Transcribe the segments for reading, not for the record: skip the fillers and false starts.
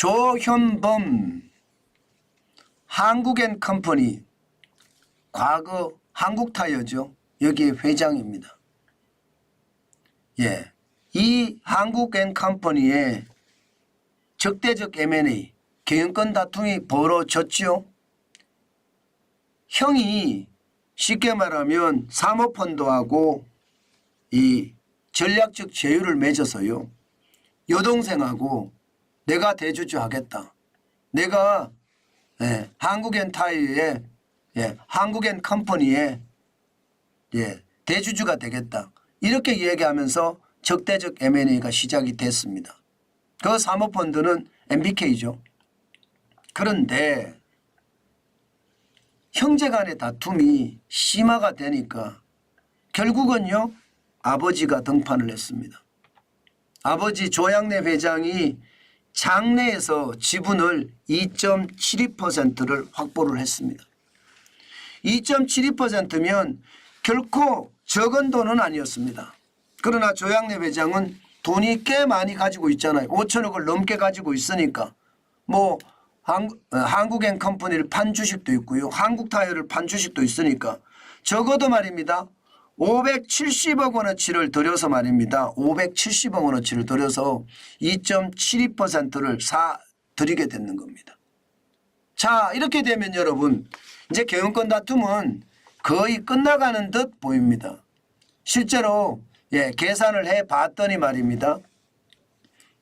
조현범 한국앤컴퍼니 과거 한국타이어죠. 여기에 회장입니다. 예, 이 한국앤컴퍼니의 적대적 M&A 경영권 다툼이 벌어졌죠. 형이 쉽게 말하면 사모펀드하고 이 전략적 제휴를 맺어서요. 여동생하고 내가 대주주 하겠다. 내가 한국앤타이어의 한국앤컴퍼니의 대주주가 되겠다. 이렇게 얘기하면서 적대적 M&A가 시작이 됐습니다. 그 사모펀드는 MBK죠. 그런데 형제간의 다툼이 심화가 되니까 결국은요. 아버지가 등판을 했습니다. 아버지 조양래 회장이 장내에서 지분을 2.72%를 확보를 했습니다. 2.72%면 결코 적은 돈은 아니었습니다. 그러나 조양래 회장은 돈이 꽤 많이 가지고 있잖아요. 5천억을 넘게 가지고 있으니까 뭐 한국앤컴퍼니를 판 주식도 있고요. 한국타이어를 판 주식도 있으니까 적어도 말입니다. 570억 원어치를 들여서 말입니다. 570억 원어치를 들여서 2.72%를 사들이게 되는 겁니다. 자, 이렇게 되면 여러분 이제 경영권 다툼은 거의 끝나가는 듯 보입니다. 실제로 계산을 해봤더니 말입니다.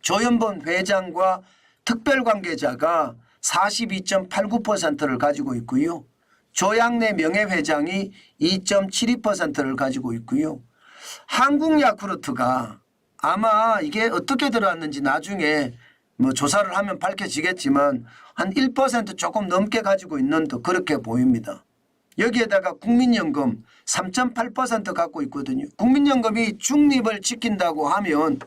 조현범 회장과 특별관계자가 42.89%를 가지고 있고요. 조양래 명예회장이 2.72%를 가지고 있고요. 한국야쿠르트가 아마 이게 어떻게 들어왔는지 나중에 뭐 조사를 하면 밝혀지겠지만 한 1% 조금 넘게 가지고 있는 듯 그렇게 보입니다. 여기에다가 국민연금 3.8% 갖고 있거든요. 국민연금이 중립을 지킨다고 하면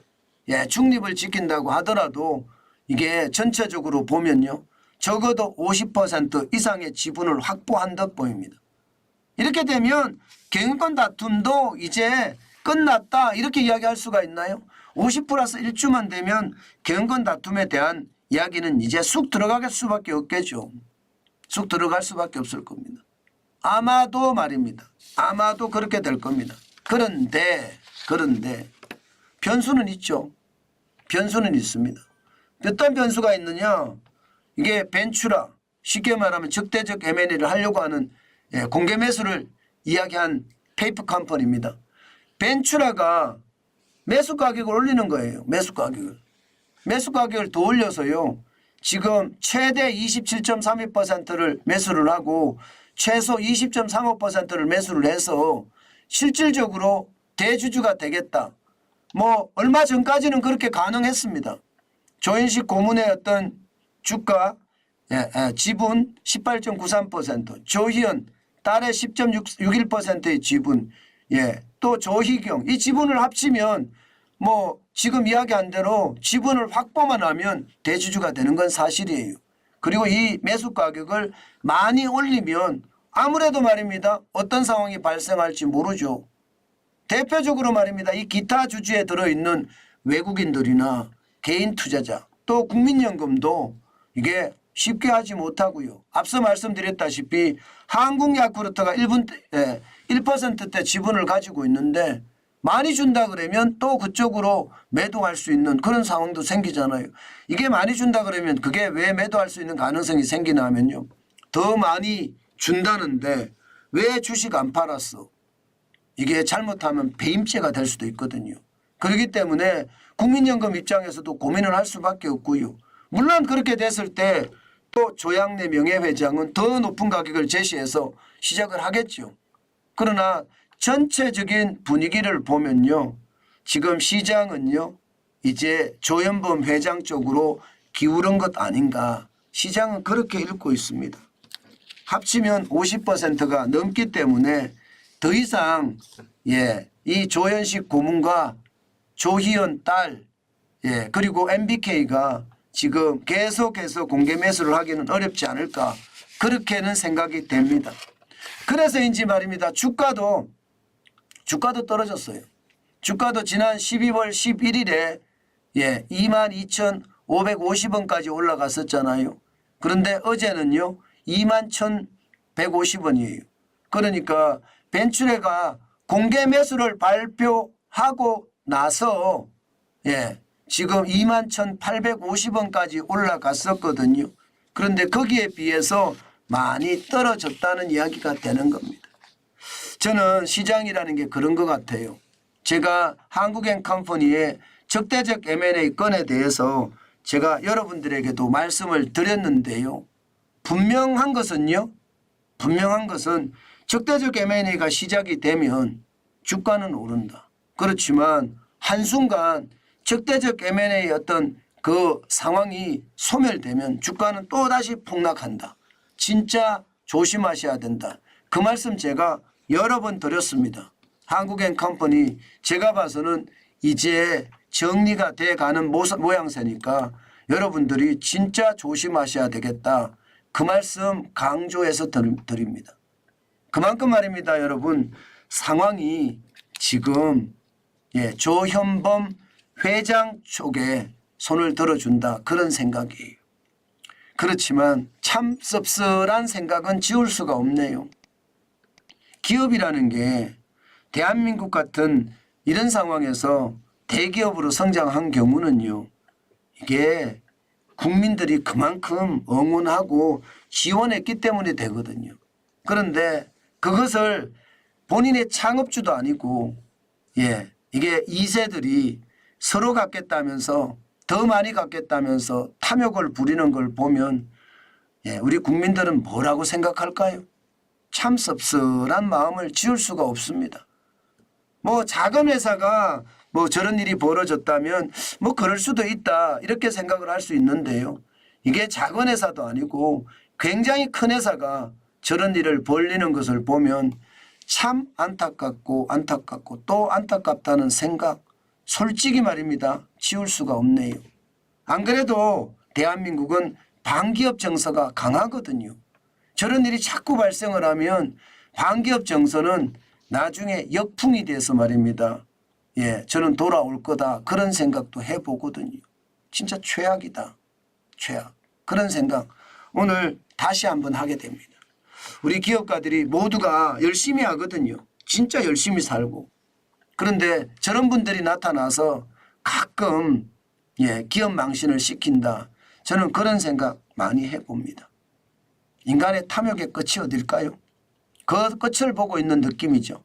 중립을 지킨다고 하더라도 이게 전체적으로 보면요. 적어도 50% 이상의 지분을 확보한 듯 보입니다. 이렇게 되면 경영권 다툼도 이제 끝났다 이렇게 이야기할 수가 있나요? 50+1주만 되면 경영권 다툼에 대한 이야기는 이제 쑥 들어갈 수밖에 없겠죠. 쑥 들어갈 수밖에 없을 겁니다. 아마도 말입니다. 아마도 그렇게 될 겁니다. 그런데 변수는 있죠. 변수는 있습니다. 어떤 변수가 있느냐. 이게 벤츄라 쉽게 말하면 적대적 M&A를 하려고 하는 공개 매수를 이야기한 페이퍼 컴퍼니입니다. 벤츄라가 매수 가격을 올리는 거예요. 매수 가격을 더 올려서요. 지금 최대 27.32%를 매수를 하고 최소 20.35%를 매수를 해서 실질적으로 대주주가 되겠다. 뭐 얼마 전까지는 그렇게 가능했습니다. 조현식 고문의 어떤 주가 지분 18.93%, 조희연 딸의 10.61%의 지분, 또 조희경 이 지분을 합치면 뭐 지금 이야기한 대로 지분을 확보만 하면 대주주가 되는 건 사실이에요. 그리고 이 매수 가격을 많이 올리면 아무래도 말입니다. 어떤 상황이 발생할지 모르죠. 대표적으로 말입니다. 이 기타 주주에 들어있는 외국인들이나 개인 투자자 또 국민연금도 이게 쉽게 하지 못하고요. 앞서 말씀드렸다시피 한국야쿠르트가 1%대 지분을 가지고 있는데 많이 준다 그러면 또 그쪽으로 매도할 수 있는 그런 상황도 생기잖아요. 이게 많이 준다 그러면 그게 왜 매도할 수 있는 가능성이 생기나 하면요. 더 많이 준다는데 왜 주식 안 팔았어? 이게 잘못하면 배임죄가 될 수도 있거든요. 그렇기 때문에 국민연금 입장에서도 고민을 할 수밖에 없고요. 물론 그렇게 됐을 때 또 조양래 명예회장은 더 높은 가격을 제시해서 시작을 하겠죠. 그러나 전체적인 분위기를 보면요. 지금 시장은요. 이제 조현범 회장 쪽으로 기울은 것 아닌가. 시장은 그렇게 읽고 있습니다. 합치면 50%가 넘기 때문에 더 이상 이 조현식 고문과 조희연 딸 그리고 MBK가 지금 계속해서 공개 매수를 하기는 어렵지 않을까 그렇게는 생각이 됩니다. 그래서인지 말입니다. 주가도 떨어졌어요. 주가도 지난 12월 11일에 22,500 550원까지 올라갔었잖아요. 그런데 어제는요 21,150원이에요. 그러니까 벤츄레가 공개 매수를 발표하고 나서 지금 21,850원까지 올라갔었거든요. 그런데 거기에 비해서 많이 떨어졌다는 이야기가 되는 겁니다. 저는 시장이라는 게 그런 것 같아요. 제가 한국앤컴퍼니의 적대적 M&A 건에 대해서 제가 여러분들에게도 말씀을 드렸는데요. 분명한 것은 적대적 M&A가 시작이 되면 주가는 오른다. 그렇지만 한순간 적대적 M&A의 어떤 그 상황이 소멸되면 주가는 또다시 폭락한다. 진짜 조심하셔야 된다. 그 말씀 제가 여러 번 드렸습니다. 한국앤컴퍼니 제가 봐서는 이제 정리가 돼가는 모양새니까 여러분들이 진짜 조심하셔야 되겠다. 그 말씀 강조해서 드립니다. 그만큼 말입니다. 여러분 상황이 지금 조현범 회장 쪽에 손을 들어준다 그런 생각이에요. 그렇지만 참 씁쓸한 생각은 지울 수가 없네요. 기업이라는 게 대한민국 같은 이런 상황에서 대기업으로 성장한 경우는요. 이게 국민들이 그만큼 응원하고 지원했기 때문에 되거든요. 그런데 그것을 본인의 창업주도 아니고 이게 2세들이 서로 갖겠다면서 더 많이 갖겠다면서 탐욕을 부리는 걸 보면 우리 국민들은 뭐라고 생각할까요? 참 씁쓸한 마음을 지울 수가 없습니다. 뭐 작은 회사가 뭐 저런 일이 벌어졌다면 뭐 그럴 수도 있다 이렇게 생각을 할 수 있는데요. 이게 작은 회사도 아니고 굉장히 큰 회사가 저런 일을 벌리는 것을 보면 참 안타깝고 또 안타깝다는 생각 솔직히 말입니다. 지울 수가 없네요. 안 그래도 대한민국은 반기업 정서가 강하거든요. 저런 일이 자꾸 발생을 하면 반기업 정서는 나중에 역풍이 돼서 말입니다. 저는 돌아올 거다 그런 생각도 해보거든요. 진짜 최악이다. 최악. 그런 생각 오늘 다시 한번 하게 됩니다. 우리 기업가들이 모두가 열심히 하거든요. 진짜 열심히 살고. 그런데 저런 분들이 나타나서 가끔 기업 망신을 시킨다. 저는 그런 생각 많이 해봅니다. 인간의 탐욕의 끝이 어딜까요? 그 끝을 보고 있는 느낌이죠.